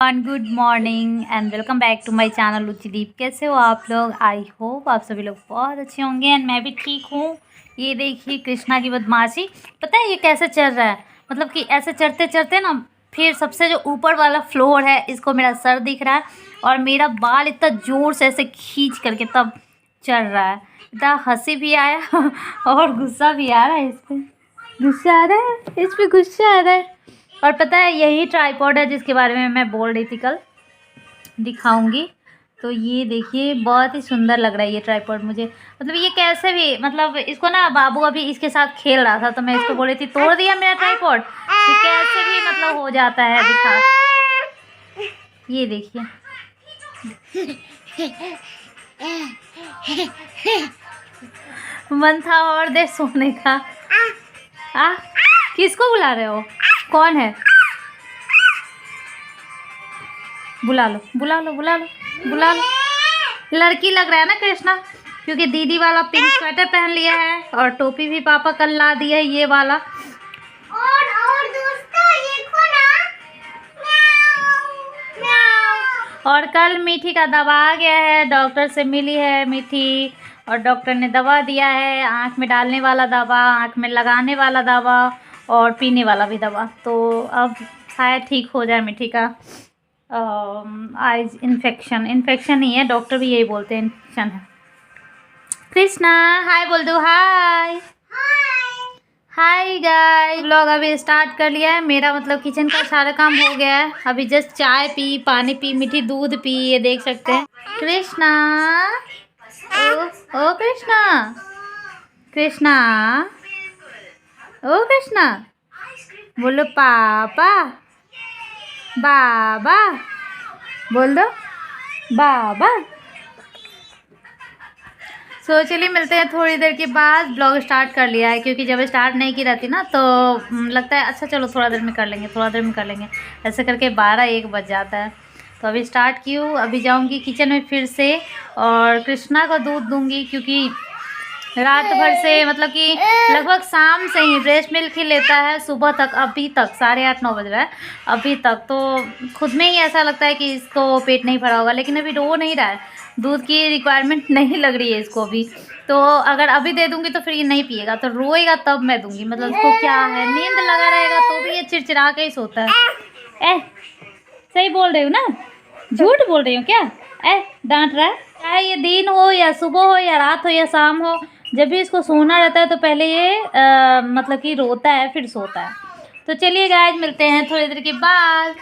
Good morning and welcome back to my channel Ruchideep. कैसे हो आप लोग? आई होप आप सभी लोग बहुत अच्छे होंगे एंड मैं भी ठीक हूँ। ये देखिए कृष्णा की बदमाशी। पता है ये कैसे चल रहा है? मतलब कि ऐसे चढ़ते चढ़ते ना, फिर सबसे जो ऊपर वाला फ्लोर है इसको मेरा सर दिख रहा है और मेरा बाल इतना ज़ोर से ऐसे खींच करके तब चढ़ रहा है। इतना हंसी भी आया और गुस्सा भी आ रहा है। इस पर गुस्सा आ रहा है, इस पर गुस्सा आ रहा है। और पता है यही ट्राइपॉड है जिसके बारे में मैं बोल रही थी, कल दिखाऊंगी। तो ये देखिए बहुत ही सुंदर लग रहा है ये ट्राइपॉड मुझे। मतलब ये कैसे भी, मतलब इसको ना बाबू अभी इसके साथ खेल रहा था तो मैं इसको बोल रही थी तोड़ दिया मेरा ट्राइपॉड। ये कैसे भी मतलब हो जाता है, दिखा। ये देखिए मन था और देर सोने का। आ किसको बुला रहे हो? कौन है? बुला लो बुला लो बुला लो बुला लो। लड़की लग रहा है ना कृष्णा, क्योंकि दीदी वाला पिंक स्वेटर पहन लिया है और टोपी भी पापा कल ला दिया है ये वाला। और दोस्तों ये खोना और कल मीठी का दवा आ गया है, डॉक्टर से मिली है मीठी और डॉक्टर ने दवा दिया है, आँख में डालने वाला दवा, आँख में लगाने वाला दवा और पीने वाला भी दवा। तो अब शायद ठीक हो जाए मीठी का आइज इन्फेक्शन ही है, डॉक्टर भी यही बोलते हैं इन्फेक्शन है। कृष्णा हाय बोल दो। हाय हाय गाइस, व्लॉग अभी स्टार्ट कर लिया है मेरा। मतलब किचन का सारा काम हो गया है, अभी जस्ट चाय पी, पानी पी, मीठी दूध पी, ये देख सकते हैं। कृष्णा ओ ओ कृष्णा कृष्णा ओ कृष्णा बोलो पापा बाबा, बोल दो बाबा। सो चलिए मिलते हैं थोड़ी देर के बाद। ब्लॉग स्टार्ट कर लिया है क्योंकि जब स्टार्ट नहीं की रहती ना तो लगता है अच्छा चलो थोड़ा देर में कर लेंगे, थोड़ा देर में कर लेंगे, ऐसे करके 12-1 बज जाता है। तो अभी स्टार्ट की हूँ, अभी जाऊँगी किचन में फिर से और कृष्णा को दूध दूँगी क्योंकि रात भर से मतलब कि लगभग शाम से ही ब्रेस्ट मिल्क ही लेता है, सुबह तक, अभी तक 8:30-9 बज रहा है अभी तक। तो खुद में ही ऐसा लगता है कि इसको पेट नहीं भरा होगा, लेकिन अभी रो नहीं रहा है, दूध की रिक्वायरमेंट नहीं लग रही है इसको अभी। तो अगर अभी दे दूंगी तो फिर ये नहीं पिएगा, तो रोएगा तब मैं दूंगी। मतलब इसको क्या है, नींद लगा रहेगा तो भी ये चिड़चिड़ा के ही सोता है। सही बोल रही हूँ ना, झूठ बोल रही हूँ क्या? डांट रहा है। चाहे ये दिन हो या सुबह हो या रात हो या शाम हो, जब भी इसको सोना रहता है तो पहले ये मतलब कि रोता है फिर सोता है। तो चलिए गाइस मिलते हैं थोड़ी देर के बाद।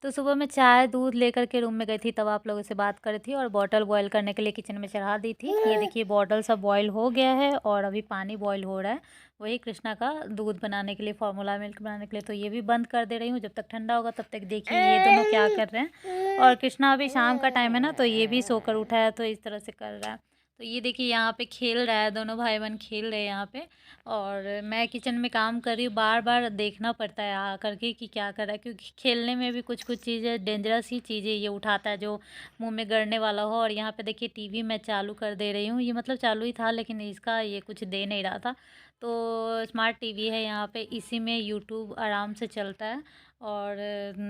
तो सुबह मैं चाय दूध लेकर के रूम में गई थी, तब आप लोगों से बात कर रही थी और बॉटल बॉईल करने के लिए किचन में चढ़ा दी थी। ये देखिए बॉटल सब बॉईल हो गया है और अभी पानी बॉईल हो रहा है, वही कृष्णा का दूध बनाने के लिए, फार्मूला मिल्क बनाने के लिए। तो ये भी बंद कर दे रही हूँ, जब तक ठंडा होगा तब तक देखिए ये दोनों क्या कर रहे हैं। और कृष्णा अभी शाम का टाइम है ना, तो ये भी सोकर उठा है तो इस तरह से कर रहा है। तो ये देखिए यहाँ पे खेल रहा है, दोनों भाई बहन खेल रहे हैं यहाँ पे और मैं किचन में काम कर रही हूँ। बार बार देखना पड़ता है आ करके कि क्या कर रहा है, क्योंकि खेलने में भी कुछ कुछ चीज़ें डेंजरस ही चीज़ें ये उठाता है जो मुंह में गड़ने वाला हो। और यहाँ पे देखिए टीवी मैं चालू कर दे रही हूँ, ये मतलब चालू ही था लेकिन इसका ये कुछ दे नहीं रहा था। तो स्मार्ट टीवी है यहाँ पे, इसी में यूट्यूब आराम से चलता है और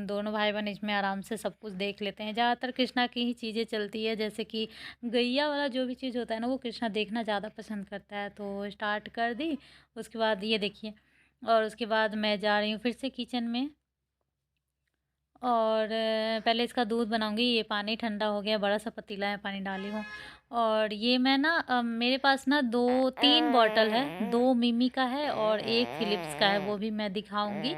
दोनों भाई बहन इसमें आराम से सब कुछ देख लेते हैं। ज़्यादातर कृष्णा की ही चीज़ें चलती है, जैसे कि गैया वाला जो भी चीज़ होता है ना वो कृष्णा देखना ज़्यादा पसंद करता है। तो स्टार्ट कर दी, उसके बाद ये देखिए, और उसके बाद मैं जा रही हूँ फिर से किचन में और पहले इसका दूध बनाऊंगी। ये पानी ठंडा हो गया, बड़ा सा पतीला है, पानी डाली हूँ। और ये मैं ना मेरे पास ना 2-3 बॉटल है, 2 मिमी का है और 1 फिलिप्स का है, वो भी मैं दिखाऊंगी।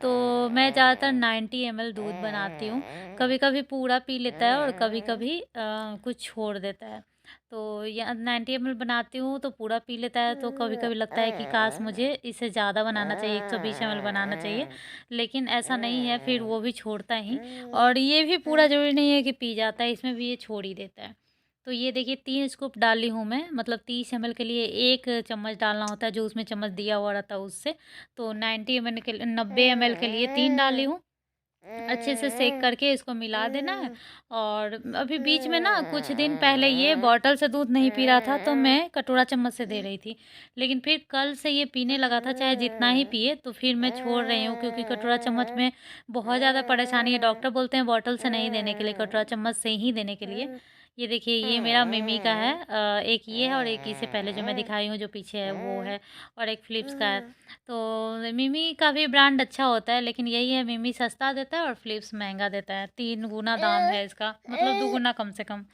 तो मैं ज़्यादातर 90 ml दूध बनाती हूँ, कभी कभी पूरा पी लेता है और कभी कभी कुछ छोड़ देता है। तो या 90 ml बनाती हूँ तो पूरा पी लेता है, तो कभी कभी लगता है कि काश मुझे इसे ज़्यादा बनाना चाहिए, 120 ml बनाना चाहिए, लेकिन ऐसा नहीं है, फिर वो भी छोड़ता ही। और ये भी पूरा ज़रूरी नहीं है कि पी जाता है, इसमें भी ये छोड़ ही देता है। तो ये देखिए 3 स्कूप डाली हूँ मैं, मतलब 30 ml के लिए 1 चम्मच डालना होता है, जो उसमें चम्मच दिया हुआ रहता है उससे। तो 90 ml के 90 ml के लिए 3 डाली हूँ अच्छे से सेक करके इसको मिला देना है। और अभी बीच में ना कुछ दिन पहले ये बॉटल से दूध नहीं पी रहा था, तो मैं कटोरा चम्मच से दे रही थी। लेकिन फिर कल से ये पीने लगा था, चाहे जितना ही पिए, तो फिर मैं छोड़ रही हूँ क्योंकि कटोरा चम्मच में बहुत ज़्यादा परेशानी है। डॉक्टर बोलते हैं बॉटल से नहीं देने के लिए, कटोरा चम्मच से ही देने के लिए। ये देखिए, ये मेरा मिमी का है। एक ये है और एक इससे पहले जो मैं दिखाई हूँ जो पीछे है वो है, और एक फ़िलिप्स का है। तो मिमी का भी ब्रांड अच्छा होता है, लेकिन यही है, मिमी सस्ता देता है और फ़िलिप्स महंगा देता है। 3 गुना दाम है इसका, मतलब 2 गुना कम से कम।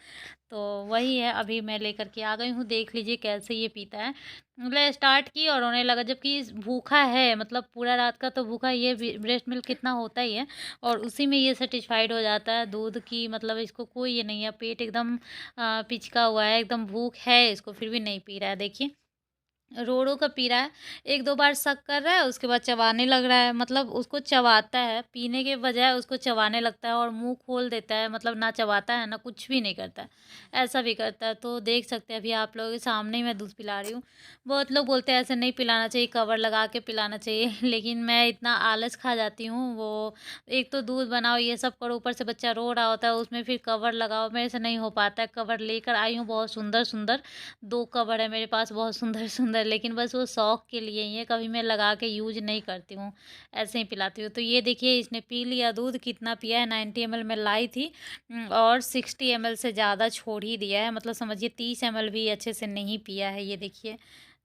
तो वही है, अभी मैं लेकर के आ गई हूँ, देख लीजिए कैसे ये पीता है। मतलब स्टार्ट की और रोने लगा, जबकि भूखा है, मतलब पूरा रात का तो भूखा, ये ब्रेस्ट मिल्क कितना होता ही है, और उसी में ये सेटिस्फाइड हो जाता है दूध की। मतलब इसको कोई ये नहीं है, पेट एकदम पिचका हुआ है, एकदम भूख है इसको, फिर भी नहीं पी रहा है। देखिए, रो-रो कर पी रहा है। 1-2 बार शक कर रहा है, उसके बाद चबाने लग रहा है। मतलब उसको चबाता है, पीने के बजाय उसको चबाने लगता है और मुँह खोल देता है। मतलब ना चबाता है, ना कुछ भी नहीं करता है। ऐसा भी करता है। तो देख सकते हैं, अभी आप लोगों के सामने ही मैं दूध पिला रही हूँ। बहुत लोग बोलते हैं ऐसे नहीं पिलाना चाहिए, कवर लगा के पिलाना चाहिए। लेकिन मैं इतना आलस खा जाती हूँ, वो एक तो दूध बनाओ, ये सब करो, ऊपर से बच्चा रो रहा होता है, उसमें फिर कवर लगाओ, मेरे से नहीं हो पाता है। कवर लेकर आई हूँ बहुत सुंदर-सुंदर, 2 कवर है मेरे पास बहुत सुंदर-सुंदर, लेकिन बस वो शौक के लिए ही है, कभी मैं लगा के यूज़ नहीं करती हूँ, ऐसे ही पिलाती हूँ। तो ये देखिए, इसने पी लिया दूध, कितना पिया है, 90 ml मैं लाई थी, और 60 ml से ज़्यादा छोड़ ही दिया है। मतलब समझिए 30 ml भी अच्छे से नहीं पिया है। ये देखिए,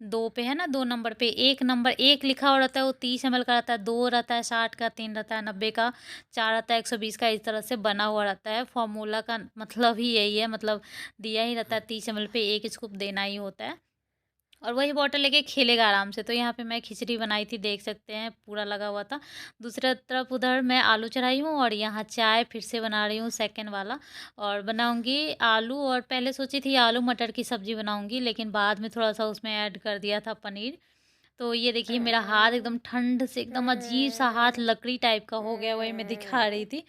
2 पे है ना, 2 नंबर पे, 1 नंबर 1 लिखा हुआ रहता है, वो 30 ml का रहता है, 2 रहता है 60 का, 3 रहता है 90 का, 4 रहता है 120 का, इस तरह से बना हुआ रहता है। फ़ॉर्मूला का मतलब ही यही है, मतलब दिया ही रहता है, 30 ml पे 1 स्कूप देना ही होता है, और वही बॉटल लेके खेलेगा आराम से। तो यहाँ पे मैं खिचड़ी बनाई थी, देख सकते हैं पूरा लगा हुआ था। दूसरा तरफ उधर मैं आलू चढ़ाई हूँ, और यहाँ चाय फिर से बना रही हूँ सेकंड वाला, और बनाऊँगी आलू, और पहले सोची थी आलू मटर की सब्ज़ी बनाऊँगी, लेकिन बाद में थोड़ा-सा उसमें ऐड कर दिया था पनीर। तो ये देखिए, मेरा हाथ एकदम ठंड से एकदम अजीब-सा हाथ लकड़ी टाइप का हो गया, वही मैं दिखा रही थी।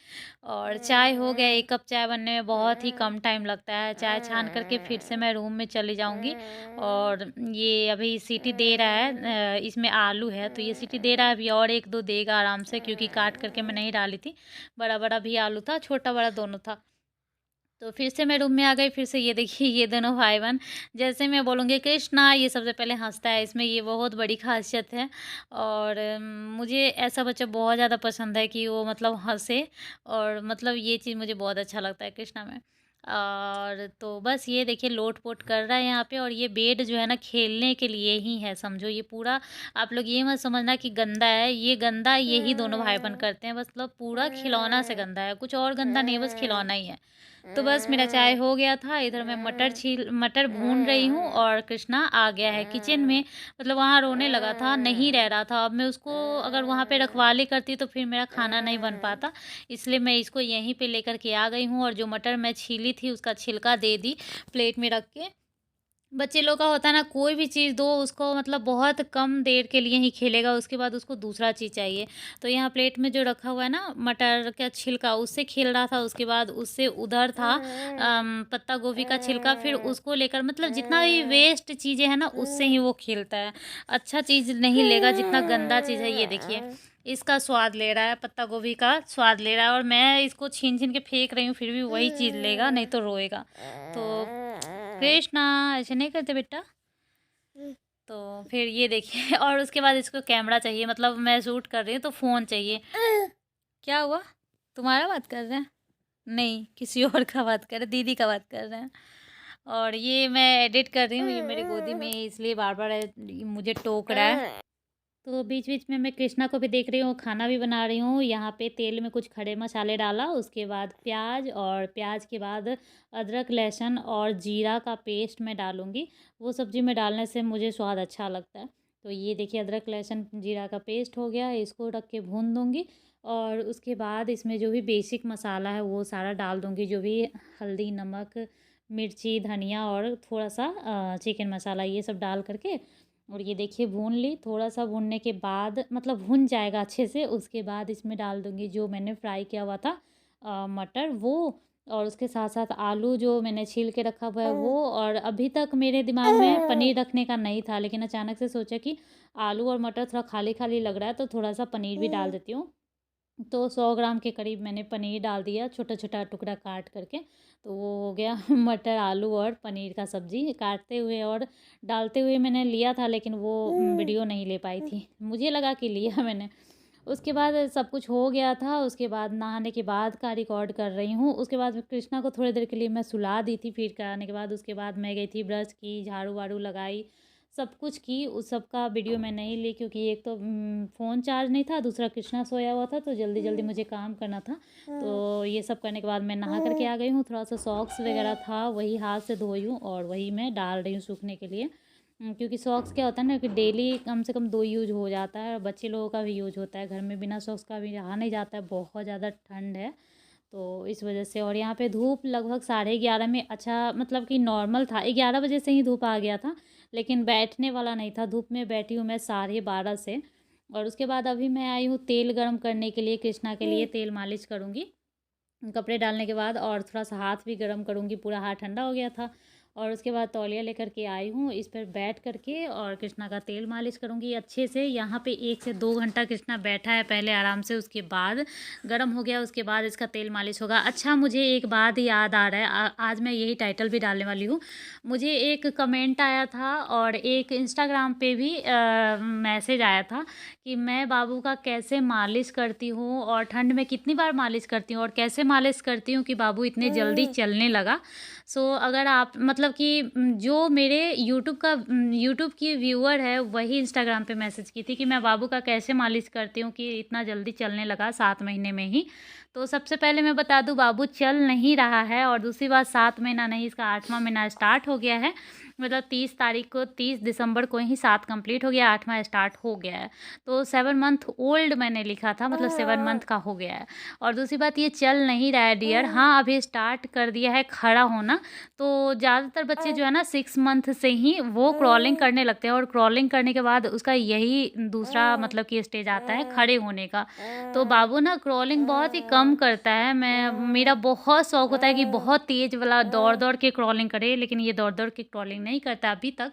और चाय हो गया, 1 कप चाय बनने में बहुत ही कम टाइम लगता है। चाय छान करके फिर से मैं रूम में चली जाऊँगी, और ये अभी सीटी दे रहा है, इसमें आलू है, तो ये सीटी दे रहा है, अभी और 1-2 देगा आराम से, क्योंकि काट करके मैं नहीं डाली थी। बड़ा-बड़ा भी आलू था, छोटा-बड़ा दोनों था। तो फिर से मैं रूम में आ गई, फिर से ये देखिए, ये दोनों भाई-बहन, जैसे मैं बोलूँगी कृष्णा, ये सबसे पहले हँसता है, इसमें ये बहुत बड़ी ख़ासियत है। और मुझे ऐसा बच्चा बहुत ज़्यादा पसंद है कि वो मतलब हँसे, और मतलब ये चीज़ मुझे बहुत अच्छा लगता है कृष्णा में। और तो बस ये देखिए, लोट-पोट कर रहा है यहाँ पे, और ये बेड जो है ना, खेलने के लिए ही है, समझो ये पूरा। आप लोग ये मत समझना कि गंदा है, ये गंदा यही दोनों भाई-बहन करते हैं, मतलब पूरा खिलौना से गंदा है, कुछ और गंदा नहीं है, बस खिलौना ही है। तो बस मेरा चाय हो गया था, इधर मैं मटर भून रही हूँ, और कृष्णा आ गया है किचन में। मतलब वहाँ रोने लगा था, नहीं रह रहा था। अब मैं उसको अगर वहाँ पे रखवाली करती तो फिर मेरा खाना नहीं बन पाता, इसलिए मैं इसको यहीं पे लेकर के आ गई हूँ, और जो मटर मैं छीली थी उसका छिलका दे दी प्लेट में रख के। बच्चे लोग का होता है ना, कोई भी चीज़ दो उसको, मतलब बहुत कम देर के लिए ही खेलेगा, उसके बाद उसको दूसरा चीज़ चाहिए। तो यहाँ प्लेट में जो रखा हुआ है ना मटर का छिलका, उससे खेल रहा था, उसके बाद उससे उधर था पत्ता गोभी का छिलका, फिर उसको लेकर, मतलब जितना भी वेस्ट चीज़ें हैं ना, उससे ही वो खेलता है। अच्छा चीज़ नहीं लेगा, जितना गंदा चीज़ है। ये देखिए, इसका स्वाद ले रहा है, पत्ता गोभी का स्वाद ले रहा है, और मैं इसको छीन-छीन के फेंक रही हूँ, फिर भी वही चीज़ लेगा, नहीं तो रोएगा। तो कृष्णा, ऐसे नहीं करते बेटा। तो फिर ये देखिए और उसके बाद इसको कैमरा चाहिए, मतलब मैं शूट कर रही हूँ तो फ़ोन चाहिए। क्या हुआ? तुम्हारा बात कर रहे हैं? नहीं, किसी और का बात कर रहे हैं, दीदी का बात कर रहे हैं। और ये मैं एडिट कर रही हूँ, ये मेरी गोदी में है, इसलिए बार-बार मुझे टोक रहा है। तो बीच-बीच में मैं कृष्णा को भी देख रही हूँ, खाना भी बना रही हूँ। यहाँ पे तेल में कुछ खड़े मसाले डाला, उसके बाद प्याज, और प्याज के बाद अदरक, लहसुन और जीरा का पेस्ट मैं डालूँगी। वो सब्ज़ी में डालने से मुझे स्वाद अच्छा लगता है। तो ये देखिए, अदरक, लहसुन, जीरा का पेस्ट हो गया, इसको रख के भून दूँगी, और उसके बाद इसमें जो भी बेसिक मसाला है वो सारा डाल दूँगी, जो भी हल्दी, नमक, मिर्ची, धनिया और थोड़ा-सा चिकन मसाला, ये सब डाल कर के, और ये देखिए भून ली। थोड़ा-सा भूनने के बाद, मतलब भुन जाएगा अच्छे से, उसके बाद इसमें डाल दूँगी जो मैंने फ्राई किया हुआ था मटर वो, और उसके साथ-साथ आलू जो मैंने छील के रखा हुआ है वो। और अभी तक मेरे दिमाग में पनीर रखने का नहीं था, लेकिन अचानक से सोचा कि आलू और मटर थोड़ा खाली-खाली लग रहा है, तो थोड़ा-सा पनीर भी डाल देती हूँ। तो 100 ग्राम के करीब मैंने पनीर डाल दिया, छोटा छोटा टुकड़ा काट करके। तो वो हो गया मटर आलू और पनीर का सब्ज़ी काटते हुए और डालते हुए मैंने लिया था, लेकिन वो वीडियो नहीं ले पाई थी। मुझे लगा कि लिया मैंने। उसके बाद सब कुछ हो गया था, उसके बाद नहाने के बाद का रिकॉर्ड कर रही हूँ। उसके बाद कृष्णा को थोड़ी देर के लिए मैं सुला दी थी फीड कराने के बाद। उसके बाद मैं गई थी, ब्रश की, झाड़ू वाड़ू लगाई, सब कुछ की। उस सब का वीडियो मैं नहीं ली क्योंकि एक तो फ़ोन चार्ज नहीं था, दूसरा कृष्णा सोया हुआ था, तो जल्दी जल्दी मुझे काम करना था। तो ये सब करने के बाद मैं नहा करके आ गई हूँ। थोड़ा सा सॉक्स वगैरह था, वही हाथ से धोई हूँ और वही मैं डाल रही हूँ सूखने के लिए। क्योंकि सॉक्स क्या होता है ना कि डेली कम से कम 2 यूज़ हो जाता है और बच्चे लोगों का भी यूज़ होता है। घर में बिना सॉक्स का भी रहा नहीं जाता है, बहुत ज़्यादा ठंड है, तो इस वजह से। और यहाँ पे धूप लगभग 11:30 में, अच्छा मतलब कि नॉर्मल था, 11 बजे से ही धूप आ गया था, लेकिन बैठने वाला नहीं था। धूप में बैठी हूँ मैं 12:30 से। और उसके बाद अभी मैं आई हूँ तेल गरम करने के लिए, कृष्णा के लिए तेल मालिश करूँगी कपड़े डालने के बाद, और थोड़ा सा हाथ भी गर्म करूँगी, पूरा हाथ ठंडा हो गया था। और उसके बाद तौलिया लेकर के आई हूँ, इस पर बैठ करके और कृष्णा का तेल मालिश करूँगी अच्छे से। यहाँ पे 1 से 2 घंटा कृष्णा बैठा है पहले आराम से, उसके बाद गर्म हो गया, उसके बाद इसका तेल मालिश होगा। अच्छा, मुझे एक बात याद आ रहा है, आज मैं यही टाइटल भी डालने वाली हूँ। मुझे एक कमेंट आया था और एक इंस्टाग्राम पे भी मैसेज आया था कि मैं बाबू का कैसे मालिश करती हूँ और ठंड में कितनी बार मालिश करती हूँ और कैसे मालिश करती हूँ कि बाबू इतने जल्दी चलने लगा। सो अगर आप मतलब कि जो मेरे यूट्यूब की व्यूअर है, वही इंस्टाग्राम पे मैसेज की थी कि मैं बाबू का कैसे मालिश करती हूँ कि इतना जल्दी चलने लगा 7 महीने में ही। तो सबसे पहले मैं बता दूँ, बाबू चल नहीं रहा है, और दूसरी बात 7 महीना नहीं, इसका 8वां महीना स्टार्ट हो गया है। मतलब 30 दिसंबर को ही 7 कंप्लीट हो गया, 8वां स्टार्ट हो गया है। तो 7 मंथ ओल्ड मैंने लिखा था, मतलब 7 मंथ का हो गया है। और दूसरी बात, ये चल नहीं रहा है डियर। हाँ, अभी स्टार्ट कर दिया है खड़ा होना। तो ज़्यादातर बच्चे जो है ना 6 मंथ से ही वो क्रॉलिंग करने लगते हैं, और क्रॉलिंग करने के बाद उसका यही दूसरा मतलब कि स्टेज आता है खड़े होने का। तो बाबू ना क्रॉलिंग बहुत ही कम करता है। मेरा बहुत शौक होता है कि बहुत तेज़ वाला दौड़ दौड़ के क्रॉलिंग करे, लेकिन ये दौड़ दौड़ के क्रॉलिंग नहीं करता अभी तक।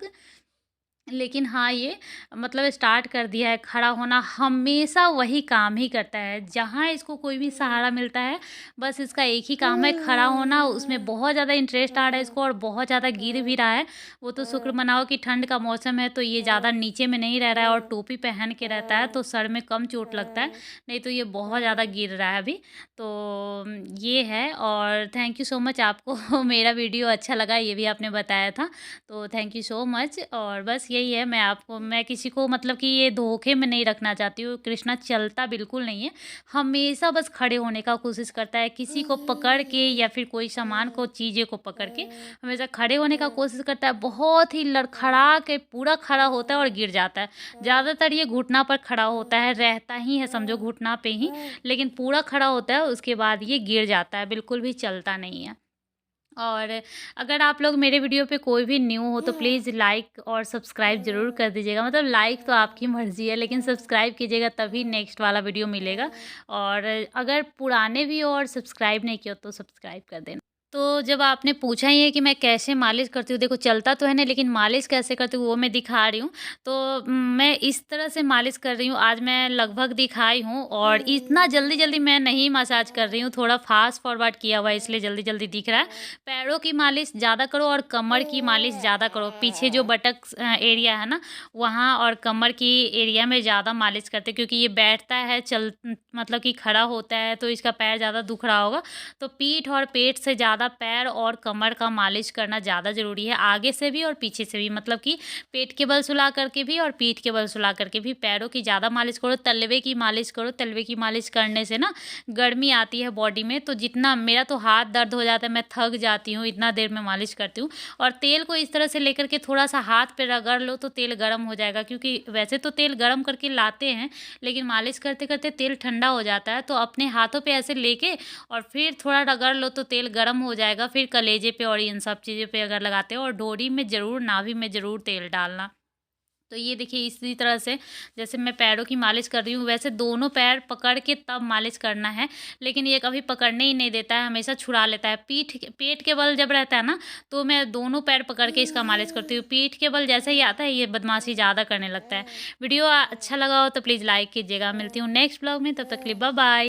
लेकिन हाँ, ये मतलब स्टार्ट कर दिया है खड़ा होना। हमेशा वही काम ही करता है, जहाँ इसको कोई भी सहारा मिलता है, बस इसका एक ही काम है खड़ा होना। उसमें बहुत ज़्यादा इंटरेस्ट आ रहा है इसको, और बहुत ज़्यादा गिर भी रहा है। वो तो शुक्र मनाओ कि ठंड का मौसम है, तो ये ज़्यादा नीचे में नहीं रह रहा है और टोपी पहन के रहता है, तो सर में कम चोट लगता है, नहीं तो ये बहुत ज़्यादा गिर रहा है अभी। तो ये है। और थैंक यू सो मच, आपको मेरा वीडियो अच्छा लगा, ये भी आपने बताया था, तो थैंक यू सो मच। और बस यही है, मैं किसी को मतलब कि ये धोखे में नहीं रखना चाहती हूँ। कृष्णा चलता बिल्कुल नहीं है, हमेशा बस खड़े होने का कोशिश करता है, किसी को पकड़ के या फिर कोई सामान को, चीज़ें को पकड़ के हमेशा खड़े होने का कोशिश करता है। बहुत ही लड़खड़ा के पूरा खड़ा होता है और गिर जाता है। ज़्यादातर ये घुटना पर खड़ा होता है, रहता ही है समझो घुटना पे ही, लेकिन पूरा खड़ा होता है, उसके बाद ये गिर जाता है, बिल्कुल भी चलता नहीं है। और अगर आप लोग मेरे वीडियो पे कोई भी न्यू हो तो प्लीज़ लाइक और सब्सक्राइब ज़रूर कर दीजिएगा। मतलब लाइक तो आपकी मर्ज़ी है, लेकिन सब्सक्राइब कीजिएगा, तभी नेक्स्ट वाला वीडियो मिलेगा। और अगर पुराने भी हो और सब्सक्राइब नहीं किया तो सब्सक्राइब कर देना। तो जब आपने पूछा ही है कि मैं कैसे मालिश करती हूँ, देखो चलता तो है नहीं, लेकिन मालिश कैसे करती हूँ वो मैं दिखा रही हूँ। तो मैं इस तरह से मालिश कर रही हूँ, आज मैं लगभग दिखाई हूँ। और इतना जल्दी-जल्दी मैं नहीं मसाज कर रही हूँ, थोड़ा फ़ास्ट फॉरवर्ड किया हुआ है, इसलिए जल्दी-जल्दी दिख रहा है। पैरों की मालिश ज़्यादा करो और कमर की मालिश ज़्यादा करो। पीछे जो बटक्स एरिया है ना, वहाँ और कमर की एरिया में ज़्यादा मालिश करते हैं, क्योंकि ये बैठता है, मतलब कि खड़ा होता है, तो इसका पैर ज़्यादा दुख रहा होगा। तो पीठ और पेट से ज़्यादा पैर और कमर का मालिश करना ज़्यादा ज़रूरी है, आगे से भी और पीछे से भी। मतलब कि पेट के बल सुला करके भी और पीठ के बल सुला करके भी पैरों की ज़्यादा मालिश करो। तलवे की मालिश करो, तलवे की मालिश करने से ना गर्मी आती है बॉडी में। तो जितना मेरा तो हाथ दर्द हो जाता है, मैं थक जाती हूँ इतना देर में मालिश करती हूँ। और तेल को इस तरह से लेकर के थोड़ा सा हाथ पे रगड़ लो तो तेल गर्म हो जाएगा, क्योंकि वैसे तो तेल गर्म करके लाते हैं, लेकिन मालिश करते करते तेल ठंडा हो जाता है। तो अपने हाथों पे ऐसे लेके और फिर थोड़ा रगड़ लो तो तेल गर्म हो जाएगा। फिर कलेजे पे और इन सब चीज़ों पे अगर लगाते हो, और डोरी में ज़रूर, नाभि में ज़रूर तेल डालना। तो ये देखिए इसी तरह से जैसे मैं पैरों की मालिश कर रही हूँ, वैसे दोनों पैर पकड़ के तब मालिश करना है। लेकिन ये कभी पकड़ने ही नहीं देता है, हमेशा छुड़ा लेता है। पेट के बल जब रहता है ना, तो मैं दोनों पैर पकड़ के इसका मालिश करती हूँ। पीठ के बल जैसे ही आता है, ये बदमाशी ज़्यादा करने लगता है। वीडियो अच्छा लगा हो तो प्लीज़ लाइक कीजिएगा। मिलती हूँ नेक्स्ट ब्लॉग में, तब तक के लिए बाय बाय।